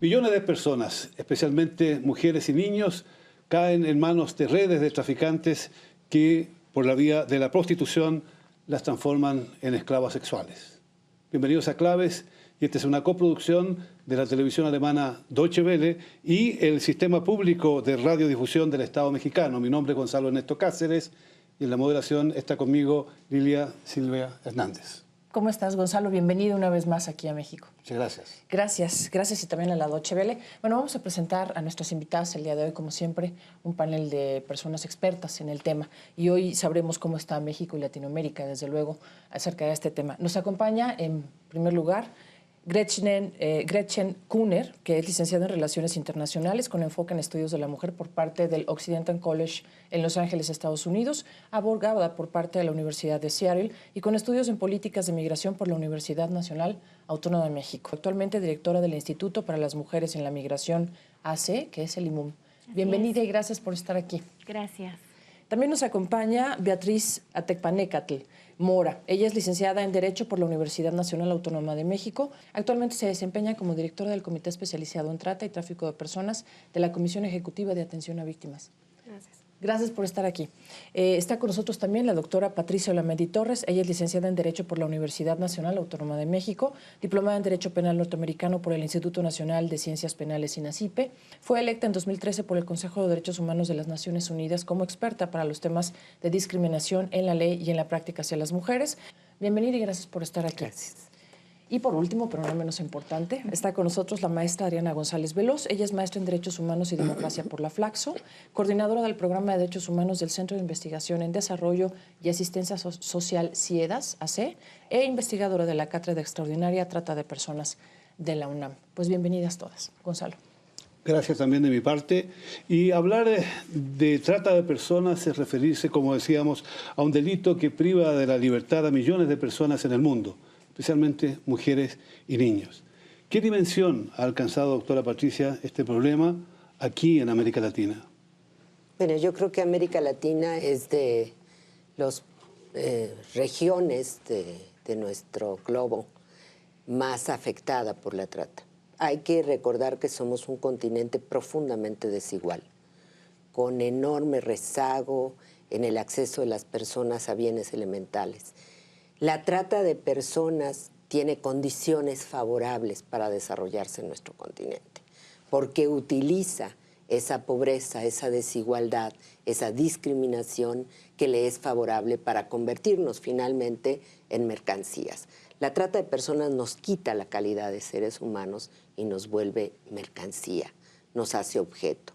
Millones de personas, especialmente mujeres y niños, caen en manos de redes de traficantes que, por la vía de la prostitución, las transforman en esclavas sexuales. Bienvenidos a Claves, y esta es una coproducción de la televisión alemana Deutsche Welle y el Sistema Público de Radiodifusión del Estado mexicano. Mi nombre es Gonzalo Ernesto Cáceres y en la moderación está conmigo Lilia Silvia Hernández. ¿Cómo estás, Gonzalo? Bienvenido una vez más aquí a México. Muchas gracias. Gracias y también a la Deutsche Welle. Bueno, vamos a presentar a nuestros invitados el día de hoy, como siempre, un panel de personas expertas en el tema. Y hoy sabremos cómo está México y Latinoamérica, desde luego, acerca de este tema. Nos acompaña, en primer lugar, Gretchen Kuhner, que es licenciada en Relaciones Internacionales con enfoque en estudios de la mujer por parte del Occidental College en Los Ángeles, Estados Unidos, abogada por parte de la Universidad de Seattle y con estudios en políticas de migración por la Universidad Nacional Autónoma de México. Actualmente directora del Instituto para las Mujeres en la Migración AC, que es el IMUM. Bienvenida y gracias por estar aquí. Gracias. También nos acompaña Beatriz Atecpanecatl Mora. Ella es licenciada en Derecho por la Universidad Nacional Autónoma de México. Actualmente se desempeña como directora del Comité Especializado en Trata y Tráfico de Personas de la Comisión Ejecutiva de Atención a Víctimas. Gracias. Gracias por estar aquí. Está con nosotros también la doctora Patricia Olamendi Torres. Ella es licenciada en Derecho por la Universidad Nacional Autónoma de México, diplomada en Derecho Penal Norteamericano por el Instituto Nacional de Ciencias Penales INACIPE. Fue electa en 2013 por el Consejo de Derechos Humanos de las Naciones Unidas como experta para los temas de discriminación en la ley y en la práctica hacia las mujeres. Bienvenida y gracias por estar aquí. Gracias. Y por último, pero no menos importante, está con nosotros la maestra Adriana González Veloz. Ella es maestra en Derechos Humanos y Democracia por la Flaxo, coordinadora del Programa de Derechos Humanos del Centro de Investigación en Desarrollo y Asistencia Social CIEDAS, AC, e investigadora de la Cátedra Extraordinaria Trata de Personas de la UNAM. Pues bienvenidas todas. Gonzalo. Gracias también de mi parte. Y hablar de trata de personas es referirse, como decíamos, a un delito que priva de la libertad a millones de personas en el mundo, especialmente mujeres y niños. ¿Qué dimensión ha alcanzado, doctora Patricia, este problema aquí en América Latina? Bueno, yo creo que América Latina es de las regiones de nuestro globo más afectada por la trata. Hay que recordar que somos un continente profundamente desigual, con enorme rezago en el acceso de las personas a bienes elementales. La trata de personas tiene condiciones favorables para desarrollarse en nuestro continente, porque utiliza esa pobreza, esa desigualdad, esa discriminación que le es favorable para convertirnos finalmente en mercancías. La trata de personas nos quita la calidad de seres humanos y nos vuelve mercancía, nos hace objeto.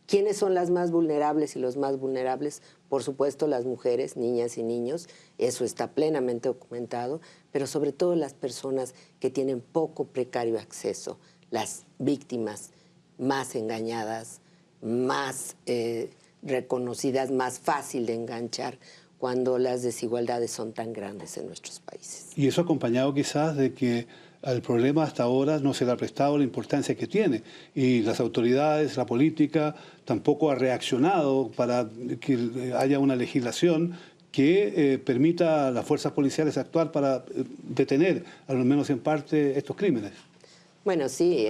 ¿Quiénes son las más vulnerables y los más vulnerables? Por supuesto, las mujeres, niñas y niños, eso está plenamente documentado, pero sobre todo las personas que tienen poco precario acceso, las víctimas más engañadas, más reconocidas, más fácil de enganchar cuando las desigualdades son tan grandes en nuestros países. Y eso acompañado quizás de que al problema hasta ahora no se le ha prestado la importancia que tiene y las autoridades, la política tampoco ha reaccionado para que haya una legislación que permita a las fuerzas policiales actuar para detener, al menos en parte, estos crímenes. Bueno, sí,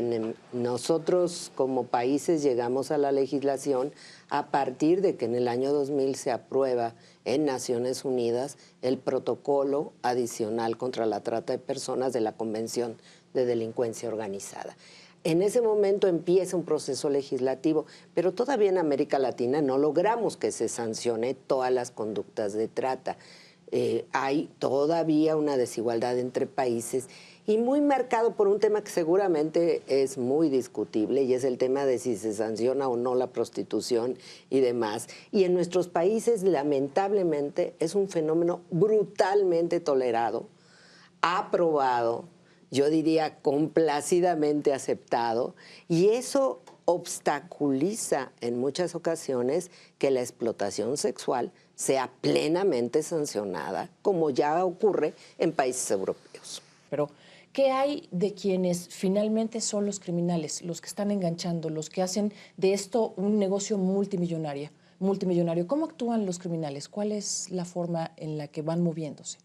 nosotros como países llegamos a la legislación a partir de que en el año 2000 se aprueba en Naciones Unidas el protocolo adicional contra la trata de personas de la Convención de Delincuencia Organizada. En ese momento empieza un proceso legislativo, pero todavía en América Latina no logramos que se sancione todas las conductas de trata. Hay todavía una desigualdad entre países y muy marcado por un tema que seguramente es muy discutible y es el tema de si se sanciona o no la prostitución y demás. Y en nuestros países, lamentablemente, es un fenómeno brutalmente tolerado, aprobado, yo diría complacidamente aceptado, y eso obstaculiza en muchas ocasiones que la explotación sexual sea plenamente sancionada, como ya ocurre en países europeos. Pero ¿qué hay de quienes finalmente son los criminales, los que están enganchando, los que hacen de esto un negocio multimillonario? ¿Cómo actúan los criminales? ¿Cuál es la forma en la que van moviéndose?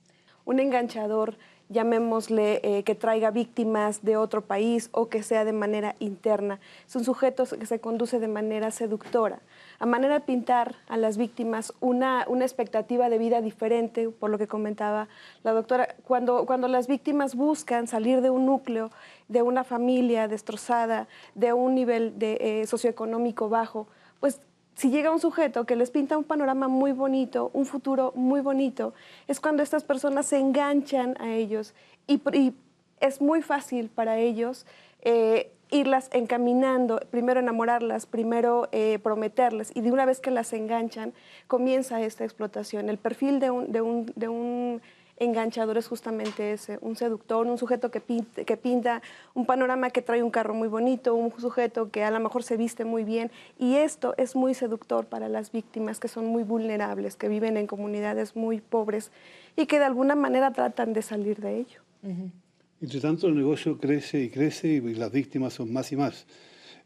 Un enganchador llamémosle, que traiga víctimas de otro país o que sea de manera interna. Es un sujeto que se conduce de manera seductora, a manera de pintar a las víctimas una expectativa de vida diferente, por lo que comentaba la doctora. Cuando las víctimas buscan salir de un núcleo, de una familia destrozada, de un nivel socioeconómico bajo, pues si llega un sujeto que les pinta un panorama muy bonito, un futuro muy bonito, es cuando estas personas se enganchan a ellos y es muy fácil para ellos irlas encaminando, primero enamorarlas, primero prometerles, y de una vez que las enganchan, comienza esta explotación. El perfil de un enganchador es justamente ese, un seductor, un sujeto que pinta un panorama, que trae un carro muy bonito, un sujeto que a lo mejor se viste muy bien, y esto es muy seductor para las víctimas, que son muy vulnerables, que viven en comunidades muy pobres y que de alguna manera tratan de salir de ello. Entre tanto, el negocio crece y crece y las víctimas son más y más.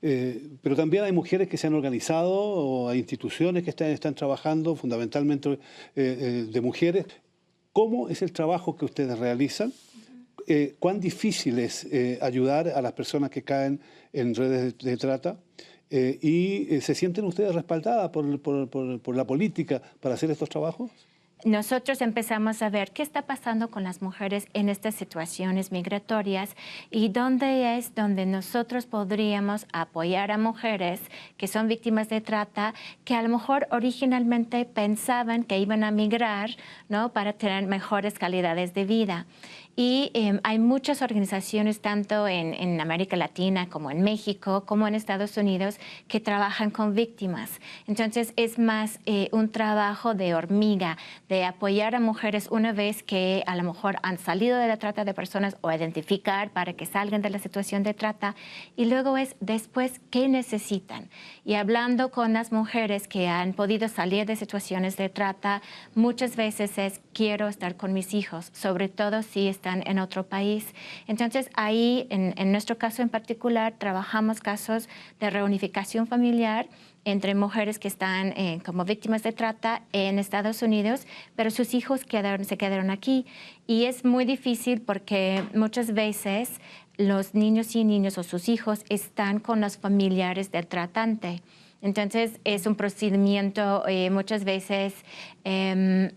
Pero también hay mujeres que se han organizado, o hay instituciones que están trabajando, fundamentalmente de mujeres. ¿Cómo es el trabajo que ustedes realizan? ¿Cuán difícil es ayudar a las personas que caen en redes de trata? ¿Y se sienten ustedes respaldadas por la política para hacer estos trabajos? Nosotros empezamos a ver qué está pasando con las mujeres en estas situaciones migratorias y dónde es donde nosotros podríamos apoyar a mujeres que son víctimas de trata, que a lo mejor originalmente pensaban que iban a migrar, ¿no?, para tener mejores calidades de vida. Y hay muchas organizaciones, tanto en América Latina como en México, como en Estados Unidos, que trabajan con víctimas. Entonces es más un trabajo de hormiga, de apoyar a mujeres una vez que a lo mejor han salido de la trata de personas, o identificar para que salgan de la situación de trata. Y luego es después qué necesitan. Y hablando con las mujeres que han podido salir de situaciones de trata, muchas veces es: quiero estar con mis hijos, sobre todo si están en otro país. Entonces ahí, en nuestro caso en particular, trabajamos casos de reunificación familiar entre mujeres que están como víctimas de trata en Estados Unidos, pero sus hijos se quedaron aquí. Y es muy difícil porque muchas veces los niños y niñas o sus hijos están con los familiares del tratante. Entonces es un procedimiento muchas veces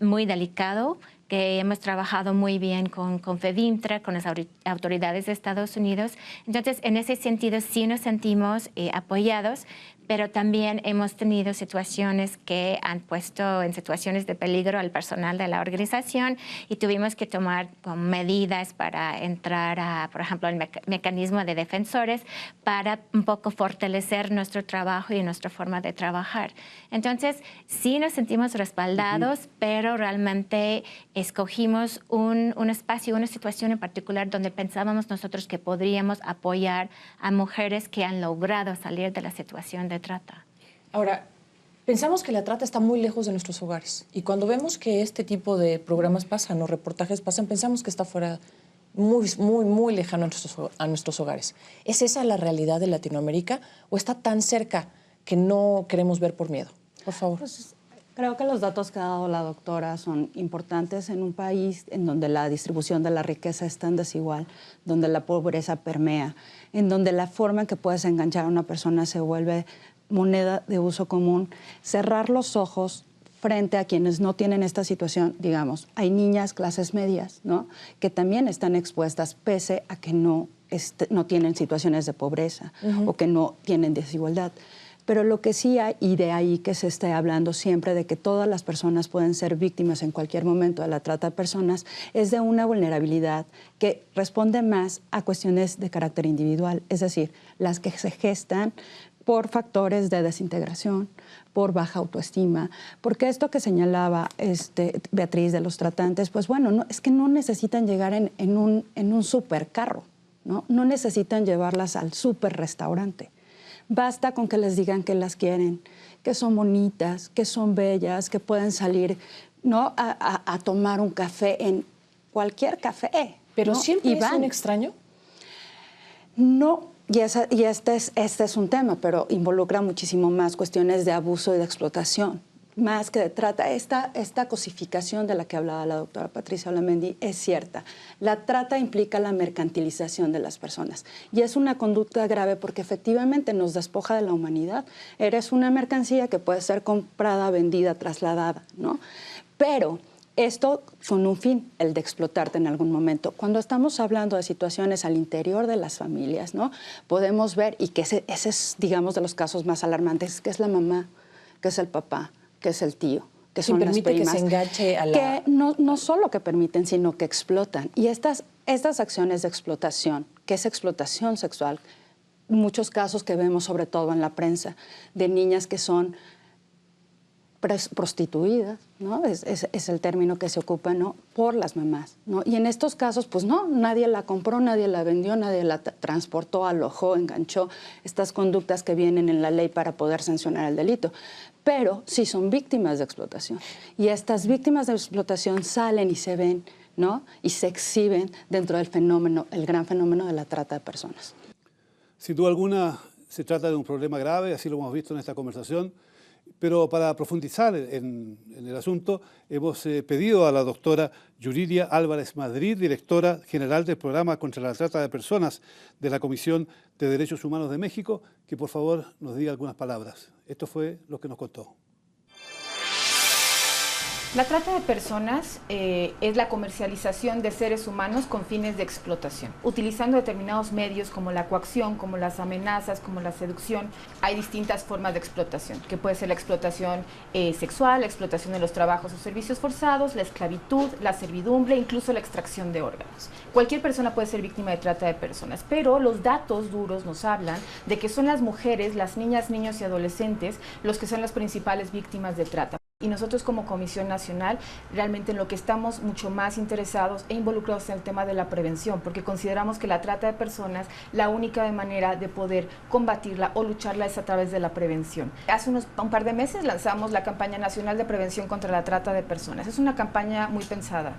muy delicado, que hemos trabajado muy bien con FEDINTRA, con las autoridades de Estados Unidos. Entonces, en ese sentido, sí nos sentimos apoyados, pero también hemos tenido situaciones que han puesto en situaciones de peligro al personal de la organización, y tuvimos que tomar medidas para entrar a, por ejemplo, el mecanismo de defensores, para un poco fortalecer nuestro trabajo y nuestra forma de trabajar. Entonces, sí nos sentimos respaldados, pero realmente escogimos un espacio, una situación en particular donde pensábamos nosotros que podríamos apoyar a mujeres que han logrado salir de la situación de trata. Ahora, pensamos que la trata está muy lejos de nuestros hogares, y cuando vemos que este tipo de programas pasan o reportajes pasan, pensamos que está fuera, muy lejano a nuestros hogares. ¿Es esa la realidad de Latinoamérica, o está tan cerca que no queremos ver por miedo? Por favor. Pues, creo que los datos que ha dado la doctora son importantes en un país en donde la distribución de la riqueza es tan desigual, donde la pobreza permea, en donde la forma en que puedes enganchar a una persona se vuelve moneda de uso común. Cerrar los ojos frente a quienes no tienen esta situación, digamos, hay niñas clases medias, ¿no?, que también están expuestas pese a que no tienen situaciones de pobreza o que no tienen desigualdad. Pero lo que sí hay, y de ahí que se esté hablando siempre de que todas las personas pueden ser víctimas en cualquier momento de la trata de personas, es de una vulnerabilidad que responde más a cuestiones de carácter individual, es decir, las que se gestan por factores de desintegración, por baja autoestima, porque esto que señalaba Beatriz de los tratantes, pues bueno, es que no necesitan llegar en un supercarro, ¿no? No necesitan llevarlas al superrestaurante. Basta con que les digan que las quieren, que son bonitas, que son bellas, que pueden salir, ¿no?, a tomar un café en cualquier café. ¿Pero ¿no? siempre es un extraño? No, y este es un tema, pero involucra muchísimo más cuestiones de abuso y de explotación, más que de trata, esta cosificación de la que hablaba la doctora Patricia Olamendi es cierta. La trata implica la mercantilización de las personas y es una conducta grave porque efectivamente nos despoja de la humanidad. Eres una mercancía que puede ser comprada, vendida, trasladada, ¿no? Pero esto con un fin, el de explotarte en algún momento. Cuando estamos hablando de situaciones al interior de las familias, ¿no? Podemos ver, y que ese es, digamos, de los casos más alarmantes, que es la mamá, que es el papá, que es el tío, que son las primas. Que se enganche a la... Que no solo que permiten, sino que explotan. Y estas acciones de explotación, que es explotación sexual, muchos casos que vemos sobre todo en la prensa, de niñas que son prostituidas, ¿no? Es el término que se ocupa, ¿no? Por las mamás, ¿no? Y en estos casos, pues no, nadie la compró, nadie la vendió, nadie la transportó, alojó, enganchó, estas conductas que vienen en la ley para poder sancionar el delito. Pero sí son víctimas de explotación. Y estas víctimas de explotación salen y se ven, ¿no? Y se exhiben dentro del fenómeno, el gran fenómeno de la trata de personas. Sin duda alguna se trata de un problema grave, así lo hemos visto en esta conversación. Pero para profundizar en el asunto, hemos pedido a la doctora Yuridia Álvarez Madrid, directora general del Programa contra la Trata de Personas de la Comisión de Derechos Humanos de México, que por favor nos diga algunas palabras. Esto fue lo que nos contó. La trata de personas es la comercialización de seres humanos con fines de explotación. Utilizando determinados medios como la coacción, como las amenazas, como la seducción, hay distintas formas de explotación, que puede ser la explotación sexual, la explotación de los trabajos o servicios forzados, la esclavitud, la servidumbre, incluso la extracción de órganos. Cualquier persona puede ser víctima de trata de personas, pero los datos duros nos hablan de que son las mujeres, las niñas, niños y adolescentes los que son las principales víctimas de trata. Y nosotros como Comisión Nacional realmente en lo que estamos mucho más interesados e involucrados en el tema de la prevención, porque consideramos que la trata de personas, la única manera de poder combatirla o lucharla es a través de la prevención. Hace un par de meses lanzamos la campaña nacional de prevención contra la trata de personas. Es una campaña muy pensada.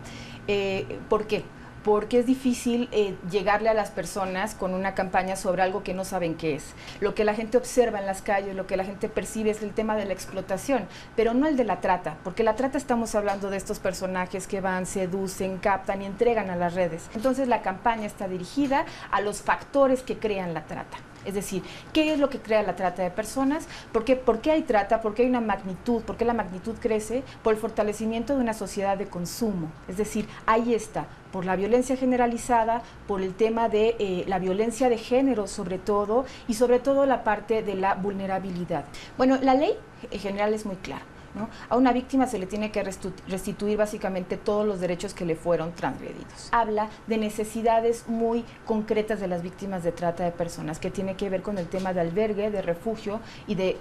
¿Por qué? Porque es difícil llegarle a las personas con una campaña sobre algo que no saben qué es. Lo que la gente observa en las calles, lo que la gente percibe es el tema de la explotación, pero no el de la trata, porque la trata estamos hablando de estos personajes que van, seducen, captan y entregan a las redes. Entonces la campaña está dirigida a los factores que crean la trata. Es decir, ¿qué es lo que crea la trata de personas? ¿Por qué hay trata? ¿Por qué hay una magnitud? ¿Por qué la magnitud crece? Por el fortalecimiento de una sociedad de consumo. Es decir, ahí está, por la violencia generalizada, por el tema de la violencia de género sobre todo, y sobre todo la parte de la vulnerabilidad. Bueno, la ley en general es muy clara, ¿no? A una víctima se le tiene que restituir básicamente todos los derechos que le fueron transgredidos. Habla de necesidades muy concretas de las víctimas de trata de personas, que tiene que ver con el tema de albergue, de refugio y de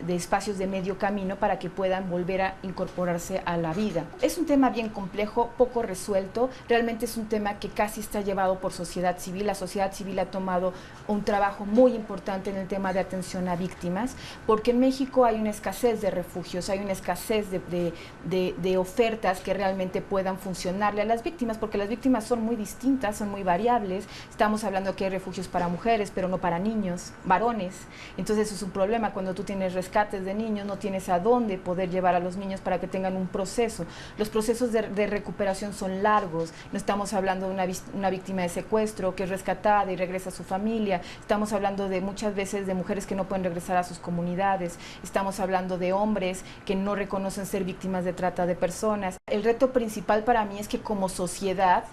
espacios de medio camino para que puedan volver a incorporarse a la vida. Es un tema bien complejo, poco resuelto, realmente es un tema que casi está llevado por sociedad civil. La sociedad civil ha tomado un trabajo muy importante en el tema de atención a víctimas, porque en México hay una escasez de refugios, hay una escasez de ofertas que realmente puedan funcionarle a las víctimas, porque las víctimas son muy distintas, son muy variables. Estamos hablando que hay refugios para mujeres, pero no para niños, varones. Entonces eso es un problema. Cuando tú tienes rescates de niños, no tienes a dónde poder llevar a los niños para que tengan un proceso. Los procesos de recuperación son largos. No estamos hablando de una víctima de secuestro que es rescatada y regresa a su familia. Estamos hablando de muchas veces de mujeres que no pueden regresar a sus comunidades. Estamos hablando de hombres que no reconocen ser víctimas de trata de personas. El reto principal para mí es que como sociedad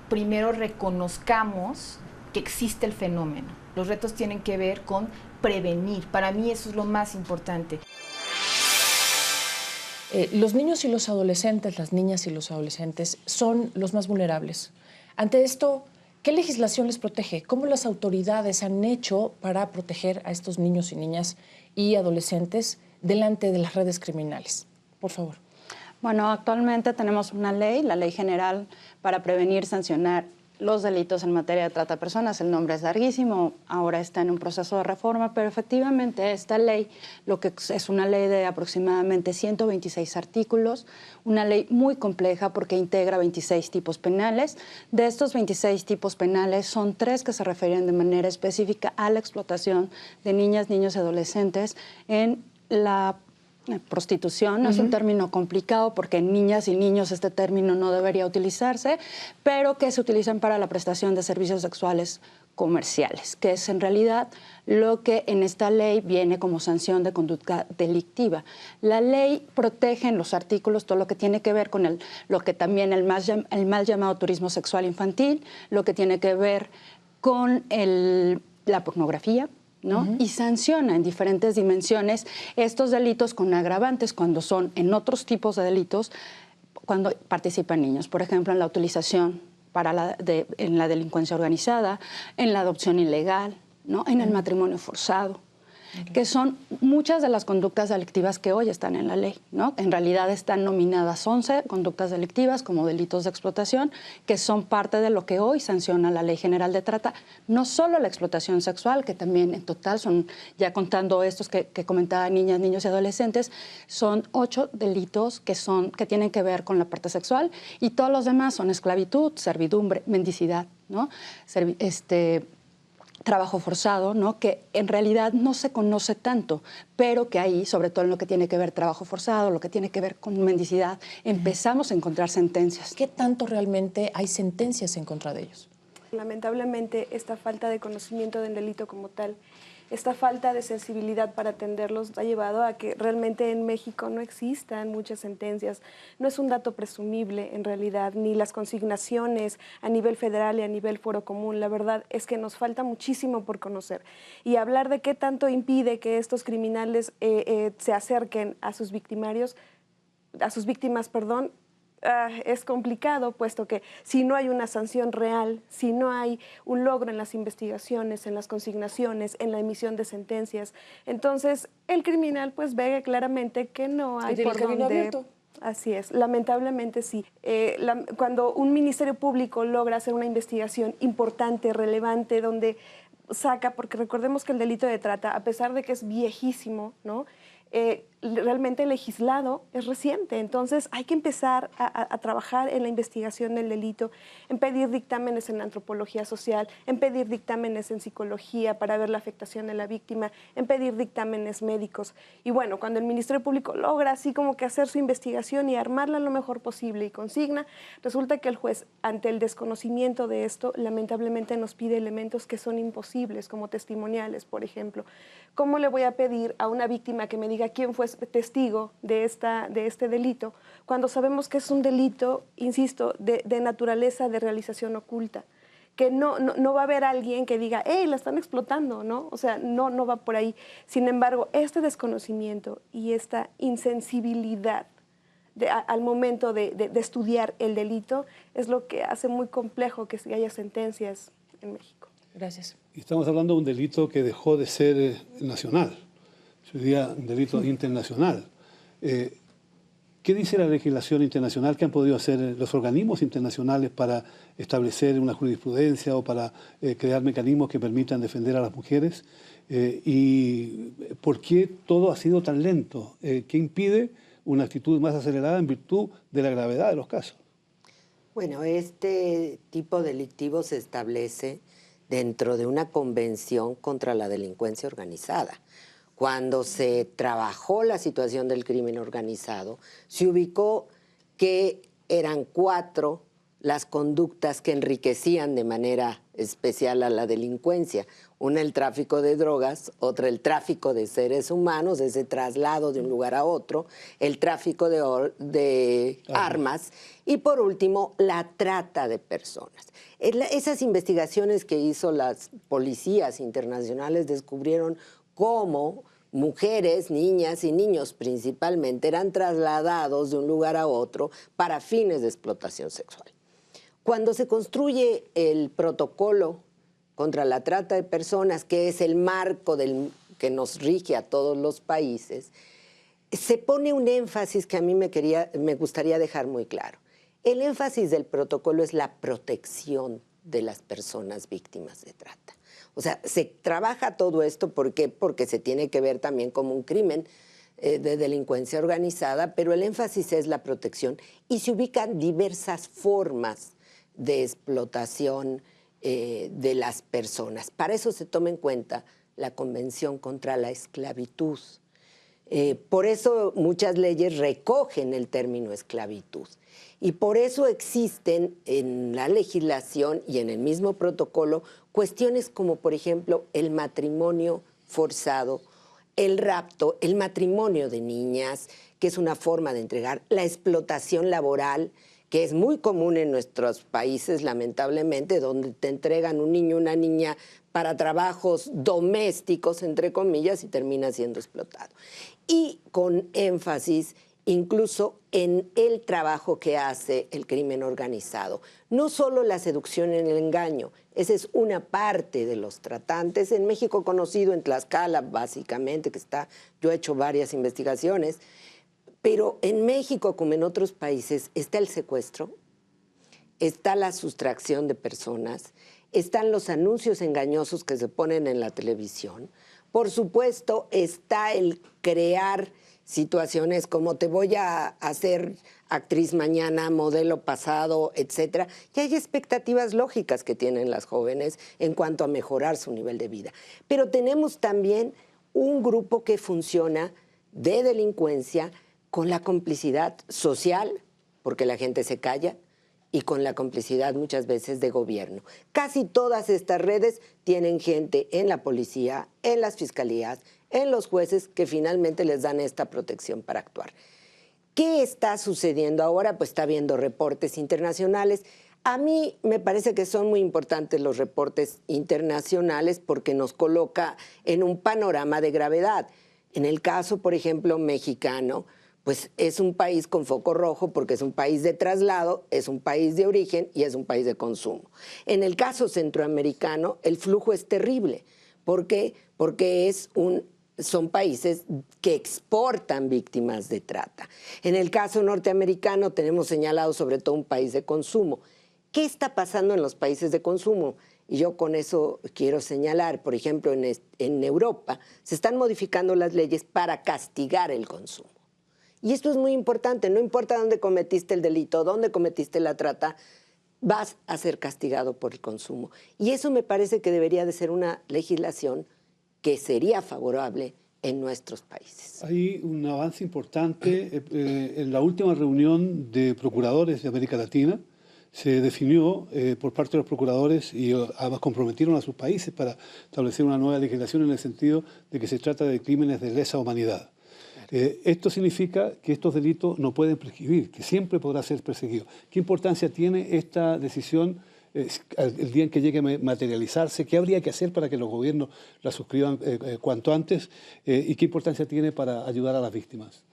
primero reconozcamos que existe el fenómeno. Los retos tienen que ver con prevenir. Para mí eso es lo más importante. Los niños y los adolescentes, las niñas y los adolescentes son los más vulnerables. Ante esto, ¿qué legislación les protege? ¿Cómo las autoridades han hecho para proteger a estos niños y niñas y adolescentes delante de las redes criminales? Por favor. Bueno, actualmente tenemos una ley, la Ley General para prevenir, sancionar los delitos en materia de trata de personas. El nombre es larguísimo, ahora está en un proceso de reforma, pero efectivamente esta ley, lo que es una ley de aproximadamente 126 artículos, una ley muy compleja porque integra 26 tipos penales. De estos 26 tipos penales son 3 que se refieren de manera específica a la explotación de niñas, niños y adolescentes en la Prostitución es un término complicado porque en niñas y niños este término no debería utilizarse, pero que se utilizan para la prestación de servicios sexuales comerciales, que es en realidad lo que en esta ley viene como sanción de conducta delictiva. La ley protege en los artículos todo lo que tiene que ver con lo que también el mal llamado turismo sexual infantil, lo que tiene que ver con la pornografía, ¿no? Y sanciona en diferentes dimensiones estos delitos con agravantes cuando son en otros tipos de delitos cuando participan niños. Por ejemplo, en la utilización en la delincuencia organizada, en la adopción ilegal, ¿no? En el matrimonio forzado, que son muchas de las conductas delictivas que hoy están en la ley, ¿no? En realidad están nominadas 11 conductas delictivas como delitos de explotación, que son parte de lo que hoy sanciona la Ley General de Trata, no solo la explotación sexual, que también en total son, ya contando estos que comentaba niñas, niños y adolescentes, son 8 delitos que tienen que ver con la parte sexual, y todos los demás son esclavitud, servidumbre, mendicidad, ¿no? Trabajo forzado, ¿no? Que en realidad no se conoce tanto, pero que ahí, sobre todo en lo que tiene que ver trabajo forzado, lo que tiene que ver con mendicidad, empezamos a encontrar sentencias. ¿Qué tanto realmente hay sentencias en contra de ellos? Lamentablemente, esta falta de conocimiento del delito como tal, esta falta de sensibilidad para atenderlos ha llevado a que realmente en México no existan muchas sentencias. No es un dato presumible en realidad, ni las consignaciones a nivel federal y a nivel foro común. La verdad es que nos falta muchísimo por conocer. Y hablar de qué tanto impide que estos criminales se acerquen a sus victimarios, a sus víctimas, perdón, es complicado, puesto que si no hay una sanción real, si no hay un logro en las investigaciones, en las consignaciones, en la emisión de sentencias, entonces el criminal pues ve claramente que no hay por dónde. Abierto. Así es, lamentablemente sí. Cuando un ministerio público logra hacer una investigación importante, relevante, donde saca, porque recordemos que el delito de trata, a pesar de que es viejísimo, ¿no? Realmente legislado es reciente, entonces hay que empezar a trabajar en la investigación del delito, en pedir dictámenes en antropología social, en pedir dictámenes en psicología para ver la afectación de la víctima, en pedir dictámenes médicos. Y bueno, cuando el Ministerio Público logra así como que hacer su investigación y armarla lo mejor posible y consigna, resulta que el juez, ante el desconocimiento de esto, lamentablemente nos pide elementos que son imposibles, como testimoniales, por ejemplo. ¿Cómo le voy a pedir a una víctima que me diga quién fue testigo de este delito, cuando sabemos que es un delito, insisto, de naturaleza de realización oculta? Que no va a haber alguien que diga, ¡hey, la están explotando!, ¿no? O sea, no va por ahí. Sin embargo, este desconocimiento y esta insensibilidad al momento de estudiar el delito es lo que hace muy complejo que haya sentencias en México. Gracias. Estamos hablando de un delito que dejó de ser nacional. Hoy día un delito internacional. ¿Qué dice la legislación internacional? ¿Qué han podido hacer los organismos internacionales para establecer una jurisprudencia o para crear mecanismos que permitan defender a las mujeres? ¿Y por qué todo ha sido tan lento? ¿Qué impide una actitud más acelerada en virtud de la gravedad de los casos? Bueno, este tipo delictivo se establece dentro de una convención contra la delincuencia organizada. Cuando se trabajó la situación del crimen organizado, se ubicó que eran 4 las conductas que enriquecían de manera especial a la delincuencia. Una, el tráfico de drogas; otra, el tráfico de seres humanos, ese traslado de un lugar a otro; el tráfico de armas; y por último, la trata de personas. Esas investigaciones que hizo las policías internacionales descubrieron cómo mujeres, niñas y niños principalmente eran trasladados de un lugar a otro para fines de explotación sexual. Cuando se construye el protocolo contra la trata de personas, que es el marco que nos rige a todos los países, se pone un énfasis que a mí me gustaría dejar muy claro. El énfasis del protocolo es la protección de las personas víctimas de trata. O sea, se trabaja todo esto, ¿por qué? Porque se tiene que ver también como un crimen de delincuencia organizada, pero el énfasis es la protección y se ubican diversas formas de explotación de las personas. Para eso se toma en cuenta la Convención contra la Esclavitud. Por eso muchas leyes recogen el término esclavitud. Y por eso existen en la legislación y en el mismo protocolo cuestiones como, por ejemplo, el matrimonio forzado, el rapto, el matrimonio de niñas, que es una forma de entregar, la explotación laboral, que es muy común en nuestros países, lamentablemente, donde te entregan un niño o una niña para trabajos domésticos, entre comillas, y termina siendo explotado. Y con énfasis incluso en el trabajo que hace el crimen organizado. No solo la seducción y el engaño, esa es una parte de los tratantes. En México conocido, en Tlaxcala, básicamente, que está, yo he hecho varias investigaciones, pero en México, como en otros países, está el secuestro, está la sustracción de personas, están los anuncios engañosos que se ponen en la televisión. Por supuesto, está el crear situaciones como te voy a hacer actriz mañana, modelo pasado, etcétera. Y hay expectativas lógicas que tienen las jóvenes en cuanto a mejorar su nivel de vida. Pero tenemos también un grupo que funciona de delincuencia con la complicidad social, porque la gente se calla, y con la complicidad muchas veces de gobierno. Casi todas estas redes tienen gente en la policía, en las fiscalías, en los jueces que finalmente les dan esta protección para actuar. ¿Qué está sucediendo ahora? Pues está habiendo reportes internacionales. A mí me parece que son muy importantes los reportes internacionales porque nos coloca en un panorama de gravedad. En el caso, por ejemplo, mexicano, pues es un país con foco rojo porque es un país de traslado, es un país de origen y es un país de consumo. En el caso centroamericano, el flujo es terrible. ¿Por qué? Porque son países que exportan víctimas de trata. En el caso norteamericano tenemos señalado sobre todo un país de consumo. ¿Qué está pasando en los países de consumo? Y yo con eso quiero señalar, por ejemplo, en Europa se están modificando las leyes para castigar el consumo. Y esto es muy importante, no importa dónde cometiste el delito, dónde cometiste la trata, vas a ser castigado por el consumo. Y eso me parece que debería de ser una legislación que sería favorable en nuestros países. Hay un avance importante. En la última reunión de procuradores de América Latina se definió por parte de los procuradores y además comprometieron a sus países para establecer una nueva legislación en el sentido de que se trata de crímenes de lesa humanidad. Esto significa que estos delitos no pueden prescribir, que siempre podrá ser perseguido. ¿Qué importancia tiene esta decisión el día en que llegue a materializarse? ¿Qué habría que hacer para que los gobiernos la suscriban cuanto antes? ¿Y qué importancia tiene para ayudar a las víctimas?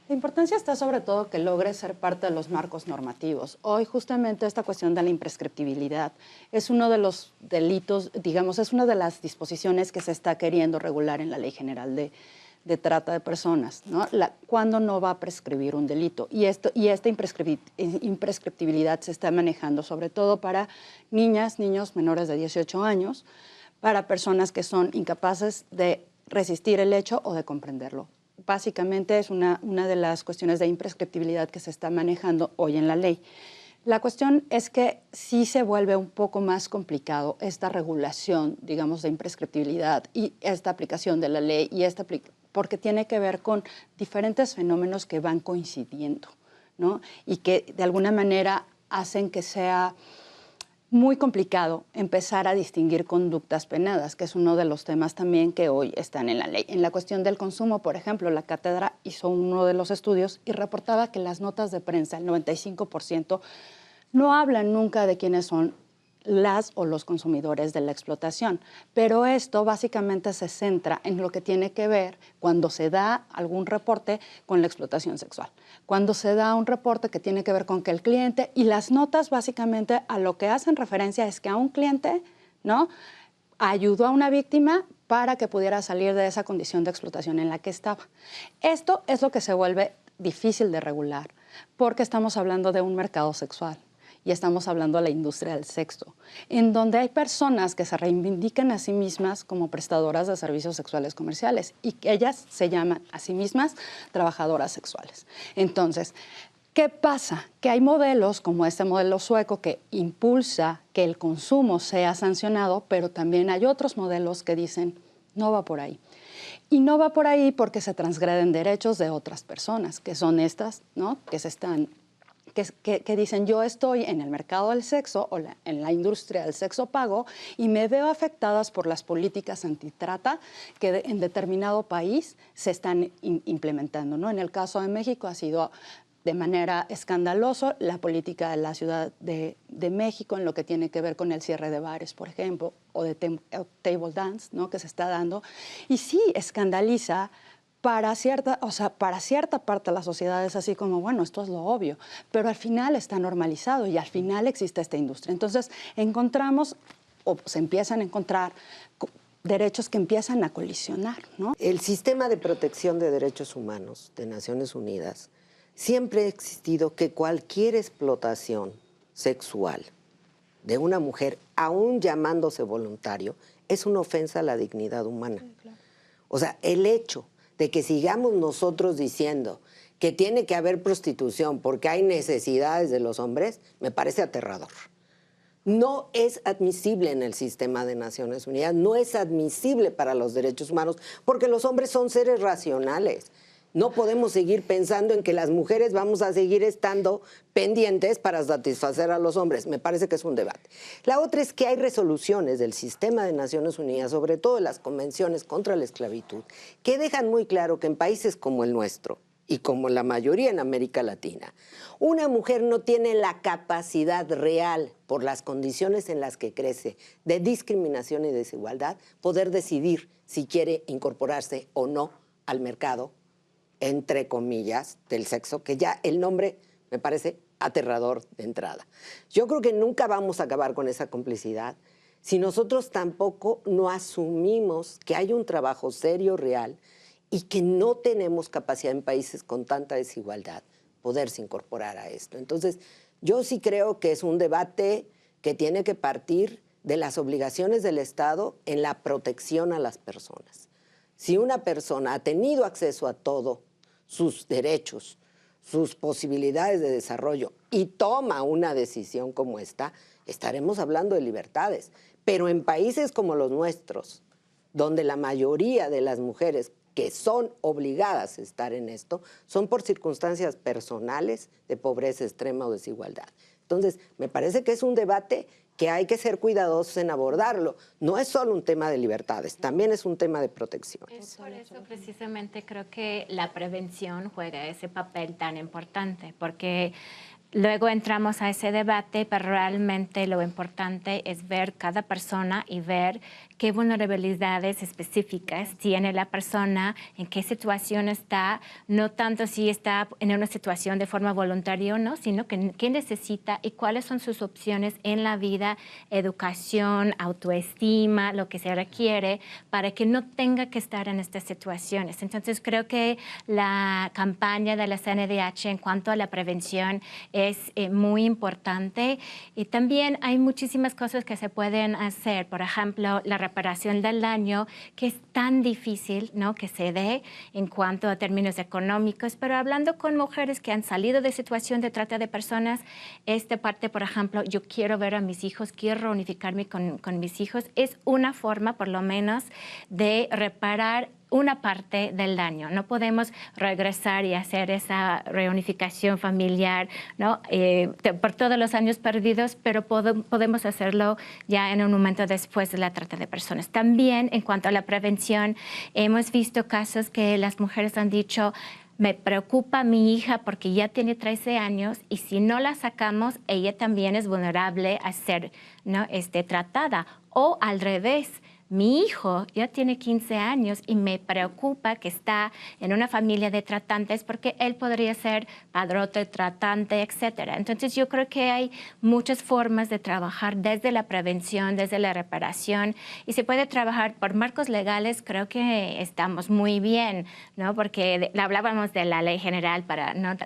La importancia está sobre todo que logre ser parte de los marcos normativos. Hoy justamente esta cuestión de la imprescriptibilidad es uno de los delitos, digamos, es una de las disposiciones que se está queriendo regular en la Ley General de trata de personas, ¿no? ¿Cuándo no va a prescribir un delito? Y esta imprescriptibilidad se está manejando sobre todo para niñas, niños menores de 18 años, para personas que son incapaces de resistir el hecho o de comprenderlo. Básicamente es una de las cuestiones de imprescriptibilidad que se está manejando hoy en la ley. La cuestión es que sí se vuelve un poco más complicado esta regulación, digamos, de imprescriptibilidad y esta aplicación de la ley y porque tiene que ver con diferentes fenómenos que van coincidiendo, ¿no? Y que de alguna manera hacen que sea muy complicado empezar a distinguir conductas penadas, que es uno de los temas también que hoy están en la ley. En la cuestión del consumo, por ejemplo, la cátedra hizo uno de los estudios y reportaba que las notas de prensa, el 95%, no hablan nunca de quiénes son las o los consumidores de la explotación. Pero esto básicamente se centra en lo que tiene que ver cuando se da algún reporte con la explotación sexual. Cuando se da un reporte que tiene que ver con que el cliente, y las notas básicamente a lo que hacen referencia es que a un cliente, ¿no?, ayudó a una víctima para que pudiera salir de esa condición de explotación en la que estaba. Esto es lo que se vuelve difícil de regular, porque estamos hablando de un mercado sexual. Y estamos hablando de la industria del sexo, en donde hay personas que se reivindican a sí mismas como prestadoras de servicios sexuales comerciales y que ellas se llaman a sí mismas trabajadoras sexuales. Entonces, ¿qué pasa? Que hay modelos como este modelo sueco que impulsa que el consumo sea sancionado, pero también hay otros modelos que dicen No va por ahí. Y no va por ahí porque se transgreden derechos de otras personas, que son estas, ¿no? Que dicen, yo estoy en el mercado del sexo o en la industria del sexo pago y me veo afectadas por las políticas antitrata que en determinado país se están implementando, ¿no? En el caso de México ha sido de manera escandalosa la política de la Ciudad de México en lo que tiene que ver con el cierre de bares, por ejemplo, o de table dance, ¿no? Que se está dando. Y sí, escandaliza para cierta parte de la sociedad, es así como, bueno, esto es lo obvio, pero al final está normalizado y al final existe esta industria. Entonces encontramos, o se empiezan a encontrar derechos que empiezan a colisionar, ¿no? El sistema de protección de derechos humanos de Naciones Unidas siempre ha existido que cualquier explotación sexual de una mujer, aún llamándose voluntario, es una ofensa a la dignidad humana. Sí, claro. O sea, el hecho de que sigamos nosotros diciendo que tiene que haber prostitución porque hay necesidades de los hombres, me parece aterrador. No es admisible en el sistema de Naciones Unidas, no es admisible para los derechos humanos, porque los hombres son seres racionales. No podemos seguir pensando en que las mujeres vamos a seguir estando pendientes para satisfacer a los hombres. Me parece que es un debate. La otra es que hay resoluciones del sistema de Naciones Unidas, sobre todo las convenciones contra la esclavitud, que dejan muy claro que en países como el nuestro, y como la mayoría en América Latina, una mujer no tiene la capacidad real, por las condiciones en las que crece, de discriminación y desigualdad, poder decidir si quiere incorporarse o no al mercado, entre comillas, del sexo, que ya el nombre me parece aterrador de entrada. Yo creo que nunca vamos a acabar con esa complicidad si nosotros tampoco no asumimos que hay un trabajo serio, real, y que no tenemos capacidad en países con tanta desigualdad poderse incorporar a esto. Entonces, yo sí creo que es un debate que tiene que partir de las obligaciones del Estado en la protección a las personas. Si una persona ha tenido acceso a todo, sus derechos, sus posibilidades de desarrollo y toma una decisión como esta, estaremos hablando de libertades. Pero en países como los nuestros, donde la mayoría de las mujeres que son obligadas a estar en esto, son por circunstancias personales de pobreza extrema o desigualdad. Entonces, me parece que es un debate que hay que ser cuidadosos en abordarlo. No es solo un tema de libertades, también es un tema de protección. Es por eso precisamente creo que la prevención juega ese papel tan importante, porque luego entramos a ese debate, pero realmente lo importante es ver cada persona y ver qué vulnerabilidades específicas tiene la persona, en qué situación está, no tanto si está en una situación de forma voluntaria o no, sino qué necesita y cuáles son sus opciones en la vida, educación, autoestima, lo que se requiere para que no tenga que estar en estas situaciones. Entonces creo que la campaña de la CNDH en cuanto a la prevención es muy importante y también hay muchísimas cosas que se pueden hacer. Por ejemplo, la reparación del daño, que es tan difícil, ¿no?, que se dé en cuanto a términos económicos, pero hablando con mujeres que han salido de situación de trata de personas, esta parte, por ejemplo, yo quiero ver a mis hijos, quiero reunificarme con mis hijos, es una forma, por lo menos, de reparar una parte del daño. No podemos regresar y hacer esa reunificación familiar, ¿no?, por todos los años perdidos, pero podemos hacerlo ya en un momento después de la trata de personas. También, en cuanto a la prevención, hemos visto casos que las mujeres han dicho: me preocupa mi hija porque ya tiene 13 años y si no la sacamos, ella también es vulnerable a ser, ¿no?, tratada. O al revés, mi hijo ya tiene 15 años y me preocupa que está en una familia de tratantes porque él podría ser padrote, tratante, etc. Entonces yo creo que hay muchas formas de trabajar desde la prevención, desde la reparación, y se puede trabajar por marcos legales. Creo que estamos muy bien, ¿no?, porque hablábamos de la ley general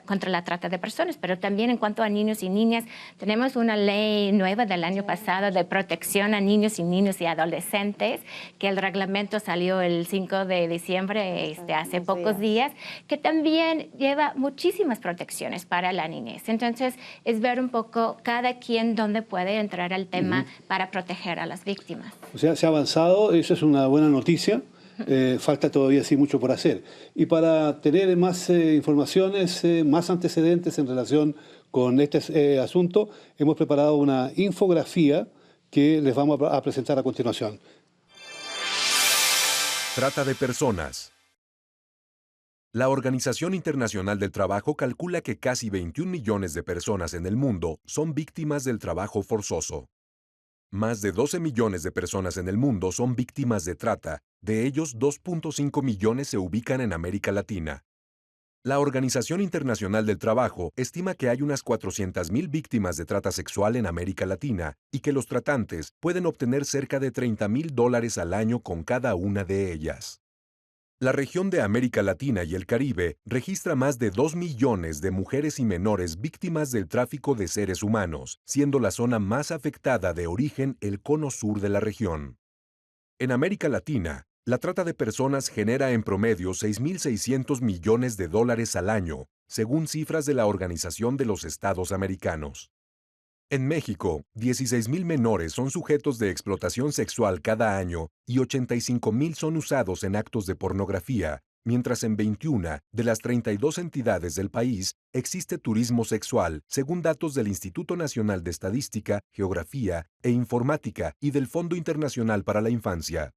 contra la trata de personas, pero también en cuanto a niños y niñas, tenemos una ley nueva del año pasado de protección a niños y adolescentes, que el reglamento salió el 5 de diciembre, hace pocos días, que también lleva muchísimas protecciones para la niñez. Entonces, es ver un poco cada quien dónde puede entrar al tema para proteger a las víctimas. O sea, se ha avanzado, eso es una buena noticia, falta todavía sí mucho por hacer. Y para tener más informaciones, más antecedentes en relación con este asunto, hemos preparado una infografía que les vamos a presentar a continuación. Trata de personas. La Organización Internacional del Trabajo calcula que casi 21 millones de personas en el mundo son víctimas del trabajo forzoso. Más de 12 millones de personas en el mundo son víctimas de trata, de ellos 2.5 millones se ubican en América Latina. La Organización Internacional del Trabajo estima que hay unas 400.000 víctimas de trata sexual en América Latina y que los tratantes pueden obtener cerca de $30.000 al año con cada una de ellas. La región de América Latina y el Caribe registra más de 2 millones de mujeres y menores víctimas del tráfico de seres humanos, siendo la zona más afectada de origen el cono sur de la región. En América Latina, la trata de personas genera en promedio $6.600 millones al año, según cifras de la Organización de los Estados Americanos. En México, 16.000 menores son sujetos de explotación sexual cada año y 85.000 son usados en actos de pornografía, mientras en 21 de las 32 entidades del país existe turismo sexual, según datos del Instituto Nacional de Estadística, Geografía e Informática y del Fondo Internacional para la Infancia.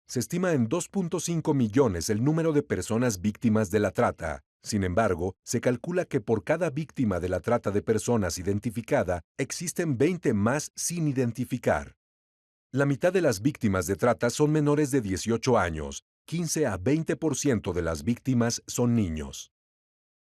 Se estima en 2.5 millones el número de personas víctimas de la trata. Sin embargo, se calcula que por cada víctima de la trata de personas identificada, existen 20 más sin identificar. La mitad de las víctimas de trata son menores de 18 años, 15 a 20% de las víctimas son niños.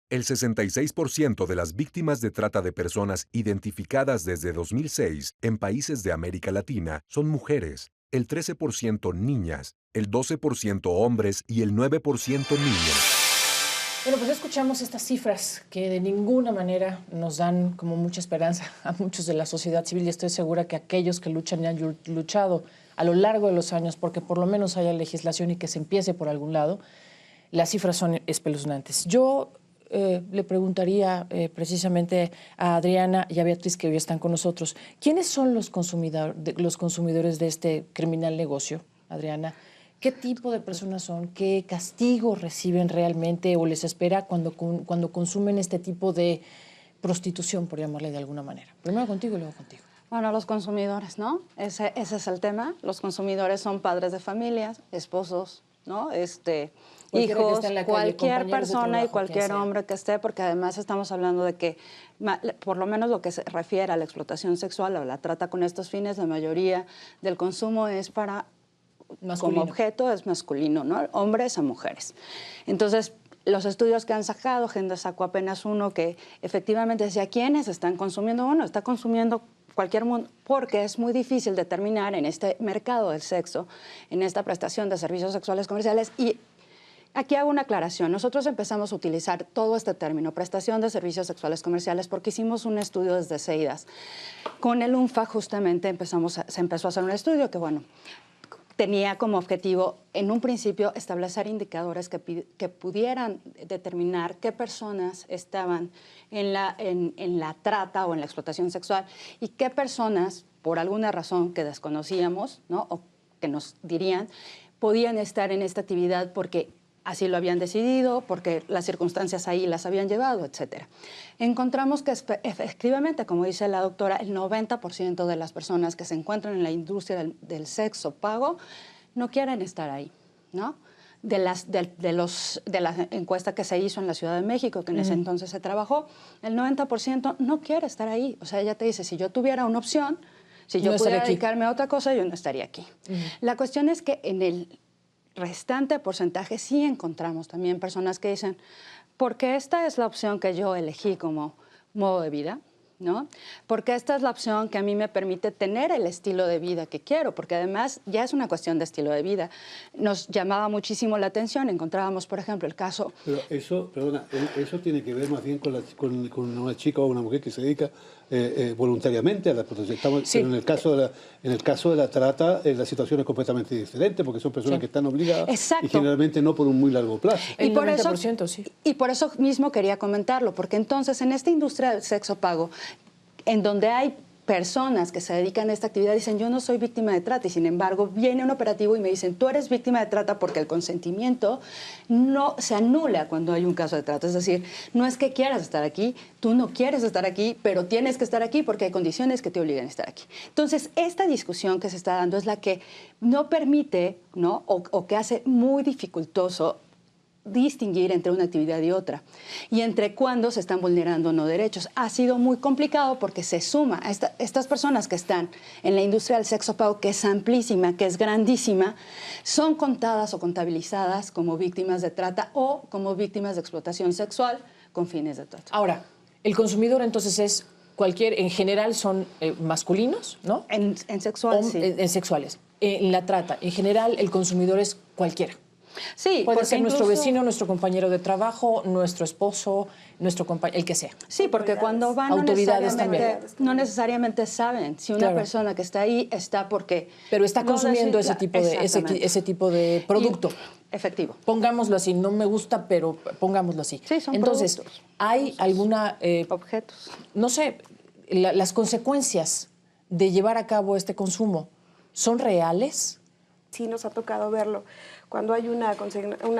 El 66% de las víctimas de trata de personas identificadas desde 2006 en países de América Latina son mujeres, el 13% niñas, el 12% hombres y el 9% niños. Bueno, pues escuchamos estas cifras que de ninguna manera nos dan como mucha esperanza a muchos de la sociedad civil y estoy segura que aquellos que luchan y han luchado a lo largo de los años porque por lo menos haya legislación y que se empiece por algún lado, las cifras son espeluznantes. Yo le preguntaría precisamente a Adriana y a Beatriz, que hoy están con nosotros, ¿quiénes son los consumidores de este criminal negocio, Adriana? ¿Qué tipo de personas son? ¿Qué castigo reciben realmente o les espera cuando consumen este tipo de prostitución, por llamarle de alguna manera? Primero contigo y luego contigo. Bueno, los consumidores, ¿no? Ese es el tema. Los consumidores son padres de familias, esposos, ¿no? Hijos, cualquier persona y cualquier hombre que esté, porque además estamos hablando de que, por lo menos lo que se refiere a la explotación sexual o la trata con estos fines, la mayoría del consumo es para... Masculino. Como objeto es masculino, ¿no? Hombres a mujeres. Entonces, los estudios que han sacado, Genda sacó apenas uno que efectivamente decía quiénes están consumiendo. Bueno, está consumiendo cualquier mundo, porque es muy difícil determinar en este mercado del sexo, en esta prestación de servicios sexuales comerciales. Y aquí hago una aclaración. Nosotros empezamos a utilizar todo este término, prestación de servicios sexuales comerciales, porque hicimos un estudio desde CEIDAS. Con el UNFA justamente se empezó a hacer un estudio que, bueno, tenía como objetivo, en un principio, establecer indicadores que pudieran determinar qué personas estaban en la trata o en la explotación sexual y qué personas, por alguna razón que desconocíamos, ¿no? O que nos dirían, podían estar en esta actividad porque así lo habían decidido, porque las circunstancias ahí las habían llevado, etc. Encontramos que efectivamente, como dice la doctora, el 90% de las personas que se encuentran en la industria del sexo pago no quieren estar ahí, ¿no? De la encuesta que se hizo en la Ciudad de México, que en ese entonces se trabajó, el 90% no quiere estar ahí. O sea, ella te dice, si yo tuviera una opción, si yo pudiera dedicarme a otra cosa, yo no estaría aquí. La cuestión es que en el restante porcentaje sí encontramos también personas que dicen, porque esta es la opción que yo elegí como modo de vida, ¿no? Porque esta es la opción que a mí me permite tener el estilo de vida que quiero, porque además ya es una cuestión de estilo de vida. Nos llamaba muchísimo la atención, encontrábamos, por ejemplo, el caso... Pero eso, perdona, eso tiene que ver más bien con una chica o una mujer que se dedica voluntariamente a la protección. Sí. Pero en el caso de la trata, la situación es completamente diferente, porque son personas que están obligadas. Exacto. Y generalmente no por un muy largo plazo. El 90%, sí. Y por eso mismo quería comentarlo, porque entonces en esta industria del sexo pago, en donde hay personas que se dedican a esta actividad dicen, yo no soy víctima de trata, y sin embargo viene un operativo y me dicen, tú eres víctima de trata porque el consentimiento no se anula cuando hay un caso de trata. Es decir, no es que quieras estar aquí, tú no quieres estar aquí, pero tienes que estar aquí porque hay condiciones que te obligan a estar aquí. Entonces, esta discusión que se está dando es la que no permite, ¿no? o que hace muy dificultoso distinguir entre una actividad y otra y entre cuándo se están vulnerando o no derechos. Ha sido muy complicado porque se suma a estas personas que están en la industria del sexo pago, que es amplísima, que es grandísima, son contadas o contabilizadas como víctimas de trata o como víctimas de explotación sexual con fines de trata. Ahora, el consumidor entonces es en general son masculinos, ¿no? En sexual, sí. En sexuales. En la trata, en general el consumidor es cualquiera. Sí, puede ser incluso nuestro vecino, nuestro compañero de trabajo, nuestro esposo, el que sea. Sí, porque cuando van no necesariamente saben si una persona que está ahí está porque... Pero está consumiendo ese tipo de producto. Efectivo. Pongámoslo así, no me gusta, pero pongámoslo así. Sí, son entonces, productos. ¿hay alguna... objetos. No sé, las consecuencias de llevar a cabo este consumo son reales? Sí, nos ha tocado verlo. Cuando hay una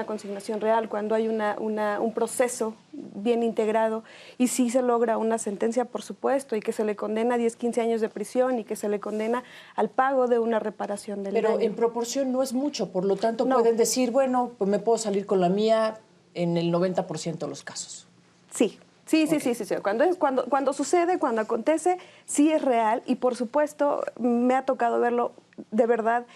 consignación real, cuando hay un proceso bien integrado y sí se logra una sentencia, por supuesto, y que se le condena a 10, 15 años de prisión y que se le condena al pago de una reparación del daño. Pero en proporción no es mucho, por lo tanto pueden decir, bueno, pues me puedo salir con la mía en el 90% de los casos. Sí. Sí. Cuando sucede, cuando acontece, sí es real y por supuesto me ha tocado verlo de verdad.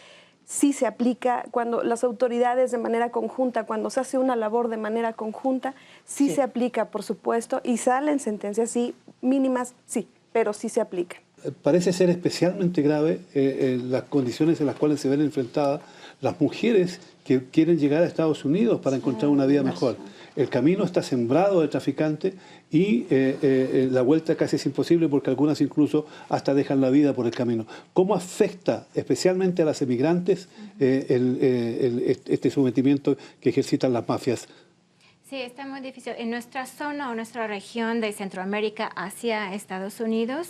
Sí se aplica cuando las autoridades de manera conjunta, cuando se hace una labor de manera conjunta, sí se aplica, por supuesto, y salen sentencias, sí, mínimas, sí, pero sí se aplican. Parece ser especialmente grave las condiciones en las cuales se ven enfrentadas las mujeres que quieren llegar a Estados Unidos para encontrar una vida mejor. El camino está sembrado de traficantes y la vuelta casi es imposible porque algunas incluso hasta dejan la vida por el camino. ¿Cómo afecta especialmente a las emigrantes este sometimiento que ejercitan las mafias? Sí, está muy difícil. En nuestra zona o nuestra región de Centroamérica hacia Estados Unidos,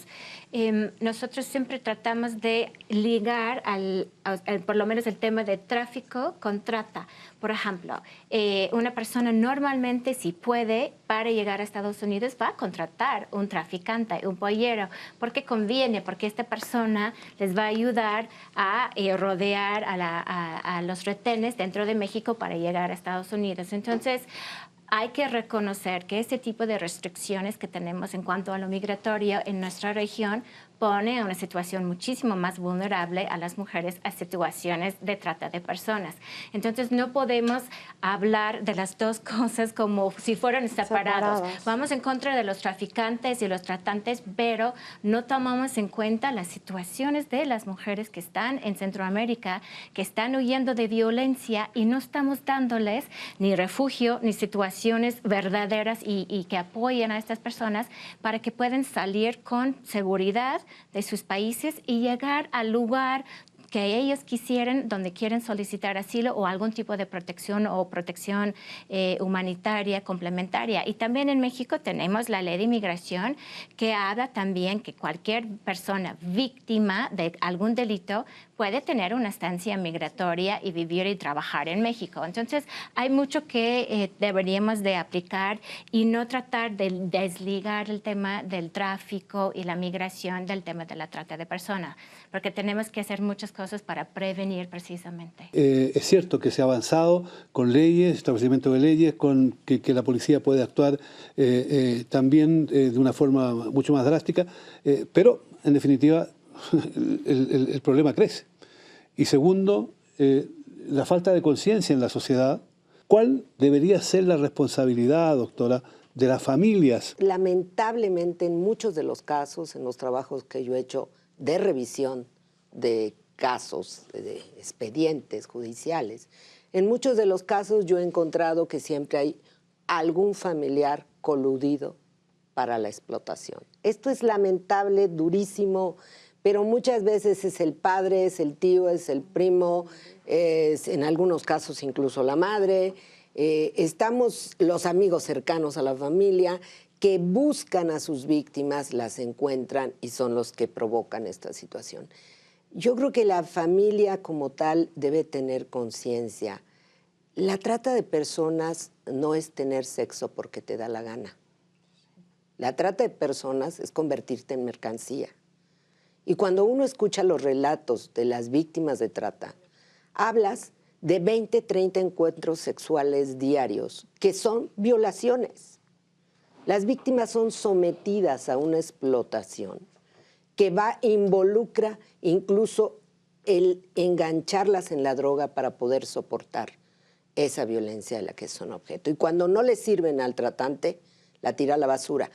nosotros siempre tratamos de ligar por lo menos el tema de tráfico con trata. Por ejemplo, una persona normalmente, si puede, para llegar a Estados Unidos, va a contratar un traficante, un pollero, porque conviene, porque esta persona les va a ayudar a rodear a los retenes dentro de México para llegar a Estados Unidos. Entonces, hay que reconocer que este tipo de restricciones que tenemos en cuanto a lo migratorio en nuestra región pone a una situación muchísimo más vulnerable a las mujeres a situaciones de trata de personas. Entonces, no podemos hablar de las dos cosas como si fueran separados. Vamos en contra de los traficantes y los tratantes, pero no tomamos en cuenta las situaciones de las mujeres que están en Centroamérica, que están huyendo de violencia y no estamos dándoles ni refugio ni situaciones verdaderas y que apoyen a estas personas para que puedan salir con seguridad de sus países y llegar al lugar que ellos quisieran, donde quieren solicitar asilo o algún tipo de protección o protección humanitaria complementaria. Y también en México tenemos la ley de inmigración que habla también que cualquier persona víctima de algún delito puede tener una estancia migratoria y vivir y trabajar en México. Entonces, hay mucho que deberíamos de aplicar y no tratar de desligar el tema del tráfico y la migración del tema de la trata de personas, porque tenemos que hacer muchas cosas para prevenir precisamente. Es cierto que se ha avanzado con leyes, establecimiento de leyes, con que la policía puede actuar también de una forma mucho más drástica, pero en definitiva el problema crece. Y segundo, la falta de conciencia en la sociedad. ¿Cuál debería ser la responsabilidad, doctora, de las familias? Lamentablemente, en muchos de los casos, en los trabajos que yo he hecho de revisión de casos, de expedientes judiciales, en muchos de los casos yo he encontrado que siempre hay algún familiar coludido para la explotación. Esto es lamentable, durísimo, pero muchas veces es el padre, es el tío, es el primo, es en algunos casos incluso la madre. Estamos los amigos cercanos a la familia que buscan a sus víctimas, las encuentran y son los que provocan esta situación. Yo creo que la familia como tal debe tener conciencia. La trata de personas no es tener sexo porque te da la gana. La trata de personas es convertirte en mercancía. Y cuando uno escucha los relatos de las víctimas de trata, hablas de 20, 30 encuentros sexuales diarios, que son violaciones. Las víctimas son sometidas a una explotación que involucra incluso el engancharlas en la droga para poder soportar esa violencia de la que son objeto. Y cuando no le sirven al tratante, la tira a la basura.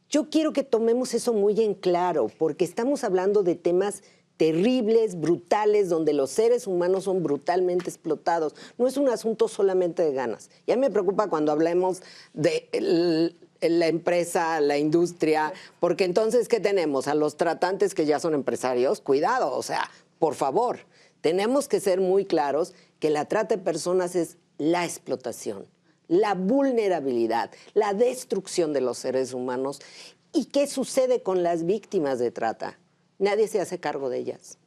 Yo quiero que tomemos eso muy en claro, porque estamos hablando de temas terribles, brutales, donde los seres humanos son brutalmente explotados. No es un asunto solamente de ganas. Ya me preocupa cuando hablemos de la empresa, la industria, porque entonces, ¿qué tenemos? A los tratantes que ya son empresarios. Cuidado, o sea, por favor, tenemos que ser muy claros que la trata de personas es la explotación, la vulnerabilidad, la destrucción de los seres humanos. ¿Y qué sucede con las víctimas de trata? Nadie se hace cargo de ellas.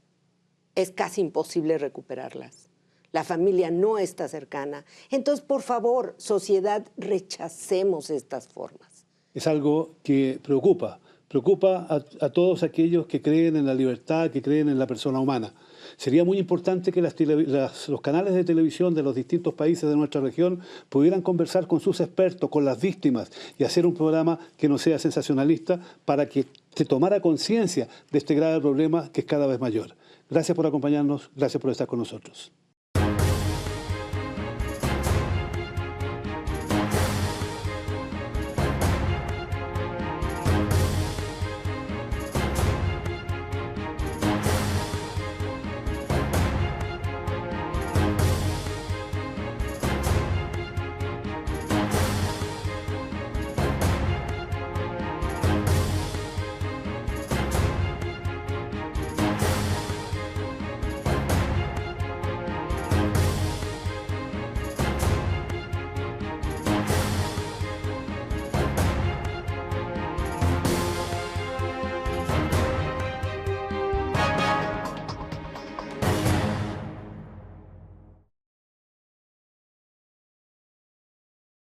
Es casi imposible recuperarlas. La familia no está cercana. Entonces, por favor, sociedad, rechacemos estas formas. Es algo que preocupa a todos aquellos que creen en la libertad, que creen en la persona humana. Sería muy importante que los canales de televisión de los distintos países de nuestra región pudieran conversar con sus expertos, con las víctimas, y hacer un programa que no sea sensacionalista para que se tomara conciencia de este grave problema que es cada vez mayor. Gracias por acompañarnos, gracias por estar con nosotros.